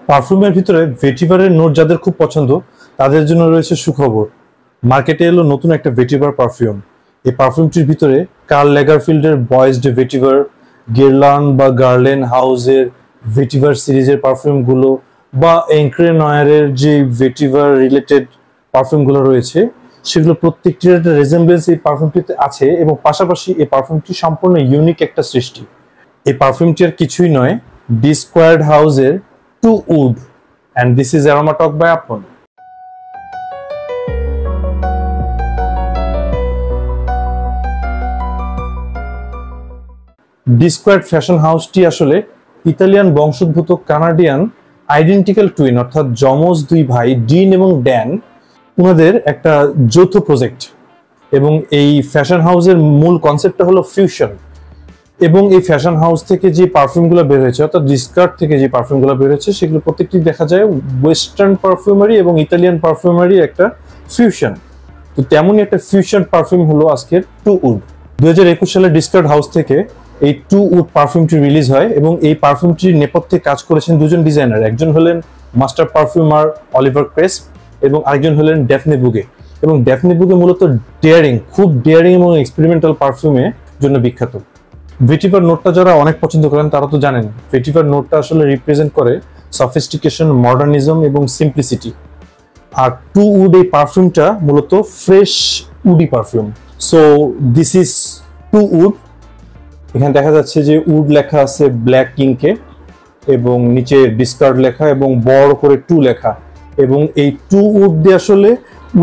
পারফিউমের ভিতরে ভেটিভারের নোট যাদের খুব পছন্দ তাদের জন্য রয়েছে সুখবর। মার্কেটে এলো নতুন একটা ভেটিভার পারফিউম। এই পারফিউমটির ভিতরে কার্ল ল্যাগারফিল্ডের বয়েজ ডে ভেটিভার, গেরলান্ড বা গার্লেন হাউসের ভেটিভার সিরিজের পারফিউমগুলো বা এঙ্ক্রে নয়ারের যে ভেটিভার রিলেটেড পারফিউমগুলো রয়েছে সেগুলো প্রত্যেকটির একটা রেজেম্বলেন্স এই পারফিউমটিতে আছে এবং পাশাপাশি এই পারফিউমটি সম্পূর্ণ ইউনিক একটা সৃষ্টি। এই পারফিউমটি আর কিছুই নয়, ডি স্কোয়ার্ড হাউসের two wood, and this is Aroma Talk by Apon. D squared fashion হাউসটি আসলে ইতালিয়ান বংশোদ্ভূত কানাডিয়ান আইডেন্টিক্যাল টুইন অর্থাৎ যমজ দুই ভাই ডিন এবং ড্যান, ওনাদের একটা যৌথ প্রজেক্ট। এবং এই ফ্যাশন হাউসের মূল কনসেপ্টটা হলো ফিউশন। এবং এই ফ্যাশন হাউস থেকে যে পারফিউমগুলো বের হয়েছে অর্থাৎ ডি স্কোয়ার্ড থেকে যে পারফিউমগুলো বের হয়েছে সেগুলো প্রত্যেকটি দেখা যায় ওয়েস্টার্ন পারফিউমারি এবং ইতালিয়ান পারফিউমারি একটা ফিউশন। তো তেমনই একটা ফিউশন পারফিউম হলো আজকের টু উড। 2021 সালে ডি স্কোয়ার্ড হাউস থেকে এই টু উড পারফিউমটি রিলিজ হয় এবং এই পারফিউমটির নেপথ্যে কাজ করেছেন দুজন ডিজাইনার। একজন হলেন মাস্টার পারফিউমার অলিভার ক্রেসপ এবং আরেকজন হলেন ড্যাফনে বুগে। এবং ড্যাফনে বুগে মূলত খুব ডেয়ারিং এবং এক্সপেরিমেন্টাল পারফিউমের জন্য বিখ্যাত। ভেটিভার নোটটা যারা অনেক পছন্দ করেন তারা তো জানেন ভেটিভার নোটটা আসলে রিপ্রেজেন্ট করে সফিস্টিকেশন, মডার্নিজম এবং সিম্পলিসিটি। আর টু উড এই পারফিউমটা মূলত fresh woody perfume. So this is two wood. এখানে দেখা যাচ্ছে যে উড লেখা আছে ব্ল্যাক ইঙ্কে এবং নিচে ডিসকার্ড লেখা এবং বড় করে টু লেখা। এবং এই টু উড দিয়ে আসলে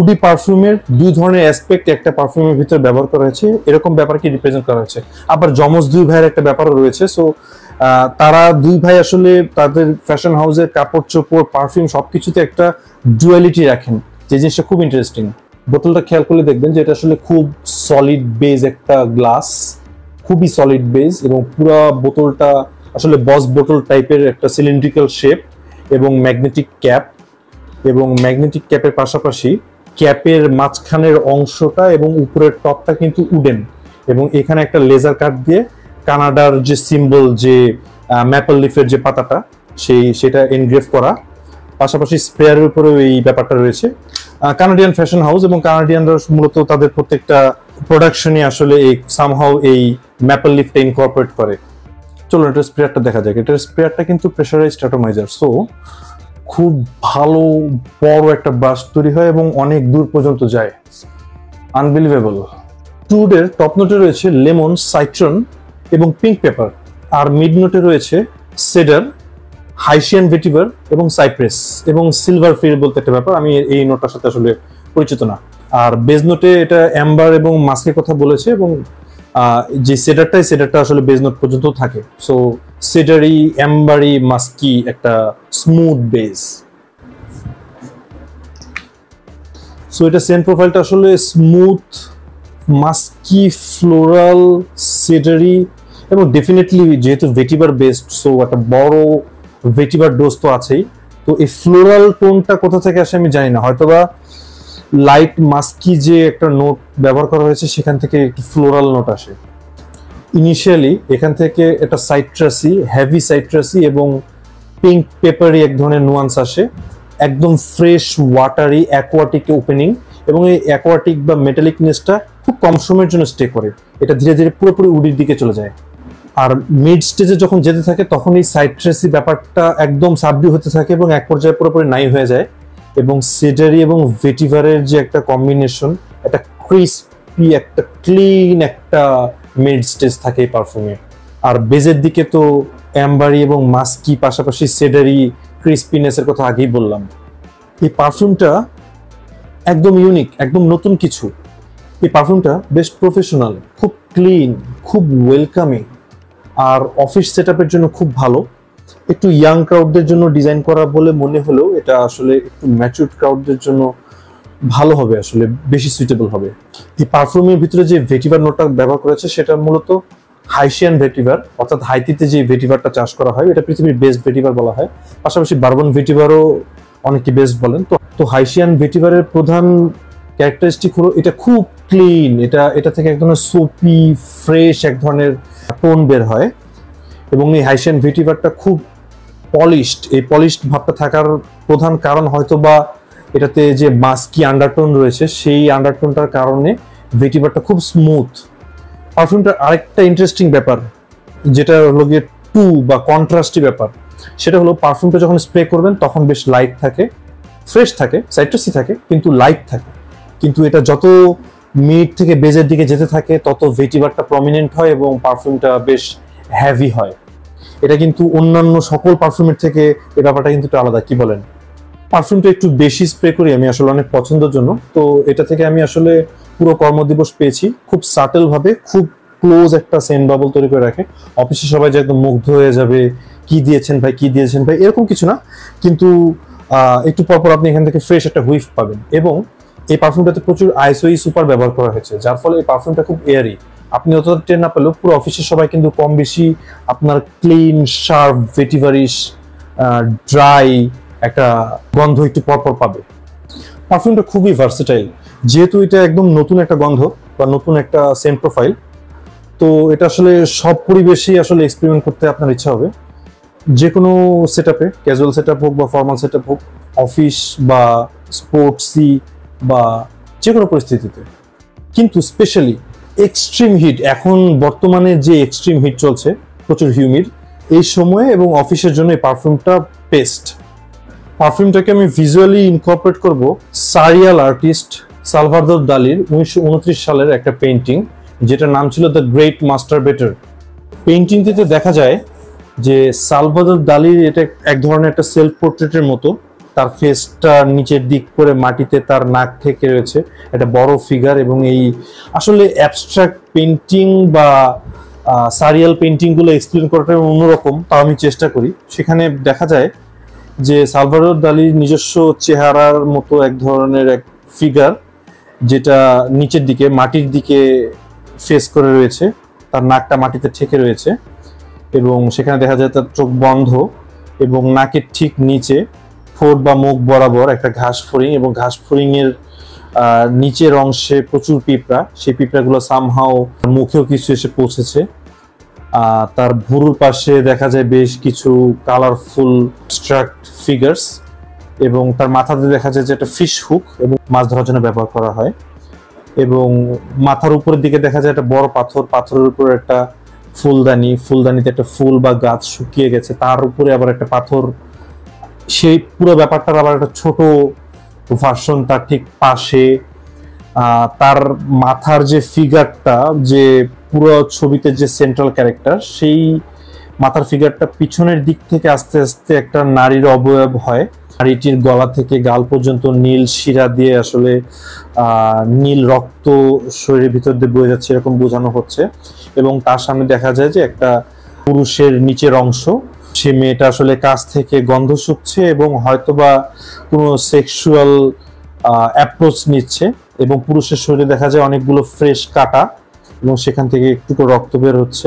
উডি পারফিউমের দুই ধরনের অ্যাসপেক্ট একটা পারফিউমের ভিতরে ব্যবহার করা হয়েছে, এরকম ব্যাপারকে রিপ্রেজেন্ট করা হয়েছে। আবার যমজ দুই ভাইয়ের একটা ব্যাপারও রয়েছে। সো তারা দুই ভাই আসলে তাদের ফ্যাশন হাউসের কাপড় চোপড় পারফিউম সবকিছুতে একটা ডুয়ালিটি রাখেন, যে জিনিসটা খুব ইন্টারেস্টিং। বোতলটা খেয়াল করলে দেখবেন যে এটা আসলে খুব সলিড বেজ একটা গ্লাস, খুবই সলিড বেজ এবং পুরো বোতলটা আসলে বস বোতল টাইপের একটা সিলিন্ড্রিক্যাল শেপ এবং ম্যাগনেটিক ক্যাপ। এবং ম্যাগনেটিক ক্যাপের পাশাপাশি ক্যাপের মাঝখানের অংশটা এবং উপরের টপটা কিন্তু উডেন এবং এখানে একটা লেজার কাট দিয়ে কানাডার যে সিম্বল, যে ম্যাপল লিফের যে পাতাটা সেটা এনগ্রেভ করা। পাশাপাশি স্প্রেয়ারের উপরেও এই ব্যাপারটা রয়েছে। কানাডিয়ান ফ্যাশন হাউস এবং কানাডিয়ানরা মূলত তাদের প্রত্যেকটা প্রোডাকশনে আসলে এই সামহাউ এই ম্যাপল লিফটা ইনকর্পোরেট করে। চলুন এটা স্প্রেয়ারটা দেখা যাক। এটার স্প্রেয়ারটা কিন্তু প্রেসারাইজড অ্যাটমাইজার, সো খুব ভালো বড় একটা বাস্ট তৈরি হয় এবং অনেক দূর পর্যন্ত যায়। আনবিলিভেবল। টু উডের টপ নোটে রয়েছে লেমন, সাইট্রন এবং পিঙ্ক পেপার। আর মিড নোটে রয়েছে সেডার, হাইশিয়ান ভেটিভার এবং সাইপ্রেস এবং সিলভার ফিল বলতে একটা ব্যাপার, আমি এই নোটটার সাথে আসলে পরিচিত না। আর বেজ নোটে এটা অ্যাম্বার এবং মাস্কের কথা বলেছে এবং যে সেডারটা আসলে বেজ নোট পর্যন্ত থাকে। সো সেডারি, অ্যাম্বারি, মাস্কি একটা স্মুথ বেজ। সো এটা সেন্ট প্রোফাইলটা আসলে স্মুথ, মাস্কি, ফ্লোরাল, সেডারি এবং ডেফিনেটলি যেহেতু ভেটিভার বেসড সো একটা বড় ভেটিভার ডোজ তো আছেই। তো এই ফ্লোরাল টোনটা কোথা থেকে আসে আমি জানি না, হয়তোবা লাইট মাস্কি যে একটা নোট ব্যবহার করা হয়েছে সেখান থেকে একটু ফ্লোরাল নোট আসে। ইনিশিয়ালি এখান থেকে একটা সাইট্রাসি, হেভি সাইট্রাসি এবং পিঙ্ক পেপারি এক ধরনের নুয়ান্স আসে। একদম ফ্রেশ, ওয়াটারি, অ্যাকোয়াটিক ওপেনিং এবং এই অ্যাকোয়াটিক বা মেটালিকনেসটা খুব কম সময়ের জন্য স্টে করে, এটা ধীরে ধীরে পুরোপুরি উডির দিকে চলে যায়। আর মিড স্টেজে যখন যেতে থাকে তখন এই সাইট্রাসি ব্যাপারটা একদম সাবডিউ হতে থাকে এবং এক পর্যায়ে পুরোপুরি নাই হয়ে যায়। এবং সেডারি এবং ভেটিভারের যে একটা কম্বিনেশন, একটা ক্রিস্পি, একটা ক্লিন একটা মিড স্টেজ থাকে এই পারফিউমে। আর বেজের দিকে তো অ্যাম্বারি এবং মাস্কি, পাশাপাশি সেডারি ক্রিস্পিনেসের কথা আগেই বললাম। এই পারফিউমটা একদম ইউনিক, একদম নতুন কিছু। এই পারফিউমটা বেশ প্রফেশনাল, খুব ক্লিন, খুব ওয়েলকামিং আর অফিস সেটআপের জন্য খুব ভালো। একটু ইয়াং ক্রাউডদের জন্য ডিজাইন করা বলে মনে হলেও এটা আসলে একটু ম্যাচুরড ক্রাউডদের জন্য ভালো হবে, আসলে বেশি সুইটেবল হবে। এই পারফিউমের ভিতরে যে ভেটিভার নোটটা ব্যবহার করেছে সেটা মূলত হাইশিয়ান ভেটিভার, অর্থাৎ হাইতিতে যে ভেটিভারটা চাষ করা হয় এটা পৃথিবীর বেস্ট ভেটিভার বলা হয়। পাশাপাশি বারবন ভেটিভারও অনেকে বেস্ট বলেন। তো হাইশিয়ান ভেটিভারের প্রধান ক্যারেক্টারিস্টিক হলো এটা খুব ক্লিন, এটা থেকে এক ধরনের সোপি, ফ্রেশ এক ধরনের টোন বের হয়। এবং এই হাইশিয়ান ভেটিভারটা খুব পলিশড, এই পলিশড ভাবটা থাকার প্রধান কারণ হয়তো বা এটাতে যে মাস্কি আন্ডারটোন রয়েছে সেই আন্ডারটোনটার কারণে ভেটিভারটা খুব স্মুথ। পারফিউমটার আরেকটা ইন্টারেস্টিং ব্যাপার যেটা হলো গিয়ে বা কন্ট্রাস্টি ব্যাপার, সেটা হলো পারফিউমটা যখন স্প্রে করবেন তখন বেশ লাইট থাকে, ফ্রেশ থাকে, সাইট্রাসি থাকে, কিন্তু লাইট থাকে। কিন্তু এটা যত মিড থেকে বেজের দিকে যেতে থাকে তত ভেটিভারটা প্রমিনেন্ট হয় এবং পারফিউমটা বেশ হ্যাভি হয়। এটা কিন্তু অন্যান্য সকল পারফিউমের থেকে এই ব্যাপারটা কিন্তু একটু আলাদা। কি বলেন? পারফিউমটা একটু বেশি স্প্রে করি আমি আসলে অনেক পছন্দের জন্য, তো এটা থেকে আমি আসলে পুরো কর্মদিবস পেয়েছি। খুব সাটেল ভাবে, খুব ক্লোজ একটা সেন্ট বাবল তৈরি করে রাখে। অফিসে সবাই যে একদম মুগ্ধ হয়ে যাবে, কি দিয়েছেন ভাই, কি দিয়েছেন ভাই, এরকম কিছু না, কিন্তু একটু পরপর আপনি এখান থেকে ফ্রেশ একটা হুইফ পাবেন। এবং এই পারফিউমটাতে প্রচুর আইসোই সুপার ব্যবহার করা হয়েছে, যার ফলে এই পারফিউমটা খুব এয়ারি। আপনি অতটা টের না পেলেও পুরো অফিসের সবাই কিন্তু কম বেশি আপনার ক্লিন, শার্প, ভেটিভারিশ, ড্রাই একটা গন্ধ একটু পরপর পাবে। পারফিউমটা খুবই ভার্সেটাইল, যেহেতু এটা একদম নতুন একটা গন্ধ বা নতুন একটা সেন্ট প্রোফাইল, তো এটা আসলে সব পরিবেশেই আসলে এক্সপেরিমেন্ট করতে আপনার ইচ্ছা হবে। যে কোনো সেটআপে, ক্যাজুয়াল সেটআপ হোক বা ফর্মাল সেটআপ হোক, অফিস বা স্পোর্টসি বা যে কোনো পরিস্থিতিতে। কিন্তু স্পেশালি এক্সট্রিম হিট, এখন বর্তমানে যে এক্সট্রিম হিট চলছে, প্রচুর হিউমিড, এই সময়ে এবং অফিসের জন্য এই পারফিউমটা বেস্ট। পারফিউমটাকে আমি ভিজুয়ালি ইনকর্পোরেট করব সারিয়াল আর্টিস্ট সালভাদর দালির 1929 সালের একটা পেইন্টিং, যেটার নাম ছিল দ্য গ্রেট মাস্টার বেটার। পেইন্টিংটিতে দেখা যায় যে সালভাদর দালির এটা এক ধরনের একটা সেলফ পোর্ট্রেটের মতো, তার ফেসটা নিচের দিক করে মাটিতে তার নাক থেকে রয়েছে, একটা বড় ফিগার। এবং এই আসলে অ্যাবস্ট্রাক্ট পেইন্টিং বা সারিয়াল পেইন্টিংগুলো এক্সপ্লেন করাটা অন্যরকম, তাও আমি চেষ্টা করি। সেখানে দেখা যায় যে সালভাদর দালির নিজস্ব চেহারার মতো এক ধরনের এক ফিগার, যেটা নিচের দিকে মাটির দিকে ফেস করে রয়েছে, তার নাকটা মাটিতে ঠেকে রয়েছে এবং সেখানে দেখা যায় তার চোখ বন্ধ এবং নাকের ঠিক নিচে ঠোঁট বা মুখ বরাবর একটা ঘাস ফড়িং, এবং ঘাস ফড়িং এর নিচের অংশে প্রচুর পিঁপড়া, সেই পিঁপড়াগুলো সামহাও মুখেও কিছু এসে পৌঁছেছে। তার ভুরুর পাশে দেখা যায় বেশ কিছু কালারফুল অ্যাবস্ট্রাক্ট ফিগার্স, এবং তার মাথাতে দেখা যায় যে একটা ফিশ হুক এবং মাছ ধরার জন্য ব্যবহার করা হয়। এবং মাথার উপরের দিকে দেখা যায় একটা বড় পাথর, পাথরের উপর একটা ফুলদানি, ফুলদানিতে একটা ফুল বা গাছ শুকিয়ে গেছে, তার উপরে আবার একটা পাথর। সেই পুরো ব্যাপারটার আবার একটা ছোট ভার্সন তার ঠিক পাশে। তার মাথার যে ফিগারটা, যে পুরো ছবিতে যে সেন্ট্রাল ক্যারেক্টার, সেই মাথার ফিগারটা পিছনের দিক থেকে আস্তে আস্তে একটা নারীর অবয়ব হয়। নারীটির গলা থেকে গাল পর্যন্ত নীল শিরা দিয়ে আসলে নীল রক্ত শরীরের ভিতর দিয়ে বয়ে যাচ্ছে এরকম বোঝানো হচ্ছে। এবং তার সামনে দেখা যায় যে একটা পুরুষের নিচের অংশ, সে মেয়েটা আসলে কাছ থেকে গন্ধ শুকছে এবং হয়তোবা কোনো সেক্সুয়াল অ্যাপ্রোচ নিচ্ছে। এবং পুরুষের শরীরে দেখা যায় অনেকগুলো ফ্রেশ কাটা এবং সেখান থেকে একটু রক্ত বের হচ্ছে।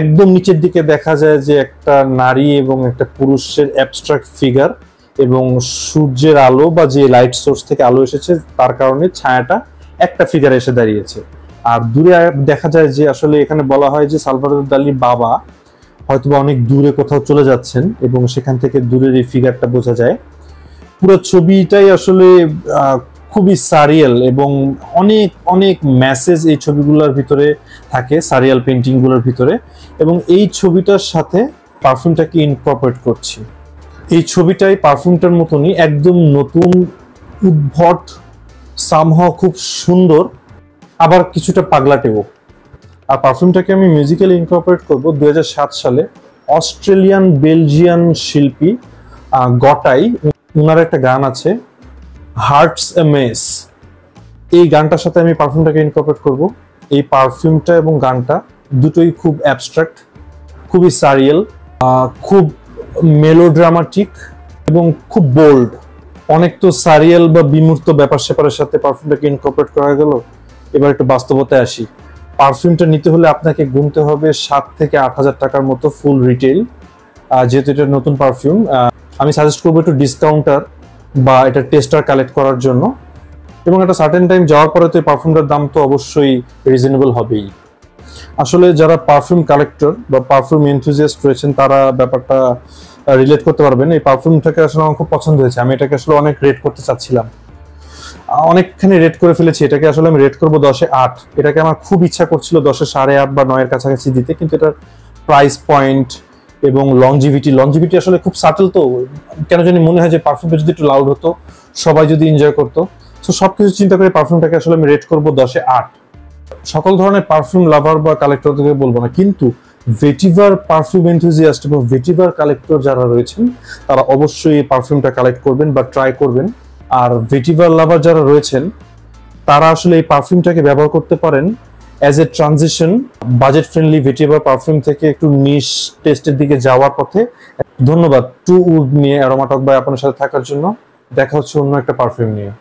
একদম নিচের দিকে দেখা যায় যে একটা নারী এবং একটা পুরুষের অ্যাবস্ট্রাক্ট ফিগার, এবং সূর্যের আলো বা যে লাইট সোর্স থেকে আলো এসেছে তার কারণে ছায়াটা একটা ফিগারে এসে দাঁড়িয়েছে। আর দূরে দেখা যায় যে আসলে এখানে বলা হয় যে সালভাদর দালির বাবা হয়তোবা অনেক দূরে কোথাও চলে যাচ্ছেন এবং সেখান থেকে দূরের এই ফিগারটা বোঝা যায়। পুরো ছবিটাই আসলে খুবই সারিয়াল এবং অনেক অনেক মেসেজ এই ছবিগুলোর ভিতরে থাকে, সারিয়াল পেইন্টিং গুলোর ভিতরে। এবং এই ছবিটার সাথে পারফিউমটাকে ইনকর্পোরেট করছি। এই ছবিটাই পারফিউমটার মতনই একদম নতুন, উদ্ভট, সামহাও খুব সুন্দর, আবার কিছুটা পাগলাটেও। আর পারফিউমটাকে আমি মিউজিক্যালি ইনকর্পোরেট করবো 2007 সালে অস্ট্রেলিয়ান বেলজিয়ান শিল্পী গটাই, ওনার একটা গান আছে হার্টস এ মেস, এই গানটার সাথে আমি পারফিউমটাকে ইনকর্পোরেট করব। এই পারফিউমটা এবং গানটা দুটোই খুব অ্যাবস্ট্রাক্ট, খুবই সারিয়াল, খুব মেলোড্রামাটিক এবং খুব বোল্ড। অনেক তো সারিয়াল বা বিমূর্ত ব্যাপার স্যাপারের সাথে পারফিউমটাকে ইনকর্পোরেট করা গেল, এবার একটু বাস্তবতায় আসি। পারফিউমটা নিতে হলে আপনাকে গুনতে হবে 7 থেকে 8 হাজার টাকার মতো ফুল রিটেল, যেহেতু এটা নতুন পারফিউম। আমি সাজেস্ট করবো একটু ডিসকাউন্টার বা এটা টেস্টার কালেক্ট করার জন্য, এবং একটা সার্টেন টাইম যাওয়ার পরে তো এই পারফিউমটার দাম তো অবশ্যই রিজনেবল হবেই। আসলে যারা পারফিউম কালেক্টর বা পারফিউম এনথুজিয়াস্ট রয়েছেন তারা ব্যাপারটা রিলেট করতে পারবেন। এই পারফিউমটাকে আসলে আমার খুব পছন্দ হয়েছে, আমি এটাকে আসলে অনেক রেট করতে চাচ্ছিলাম, অনেকখানি রেট করে ফেলেছি। এটাকে আসলে আমি রেট করবো 10-8। এটাকে আমার খুব ইচ্ছা করছিল 10-8.5 বা 9-এর কাছাকাছি দিতে, কিন্তু এটার প্রাইস পয়েন্ট এবং লংজিভিটি আসলে খুব সাটল। তো কেন জানি মনে হয় যে পারফিউমটা যদি একটু লাউড হতো, সবাই যদি এনজয় করতো। তো সবকিছু চিন্তা করে পারফিউমটাকে আসলে আমি রেট করবো 10-8। সকল ধরনের পারফিউম লাভার বা কালেক্টরকে বলবো না, কিন্তু ভেটিভার পারফিউম এনথুজিয়াস্ট বা ভেটিভার কালেক্টর যারা রয়েছেন তারা অবশ্যই এই পারফিউমটা কালেক্ট করবেন বা ট্রাই করবেন। আর ভেটিভার লাভার যারা রয়েছেন তারা আসলে এই পারফিউমটাকে ব্যবহার করতে পারেন as a transition budget friendly vetiver perfume থেকে একটু নিশ টেস্টের দিকে যাওয়ার পথে। ধন্যবাদ টু উড নিয়ে অ্যারোমা টক বাই আপনার সাথে থাকার জন্য। দেখা হচ্ছে অন্য একটা পারফিউম নিয়ে।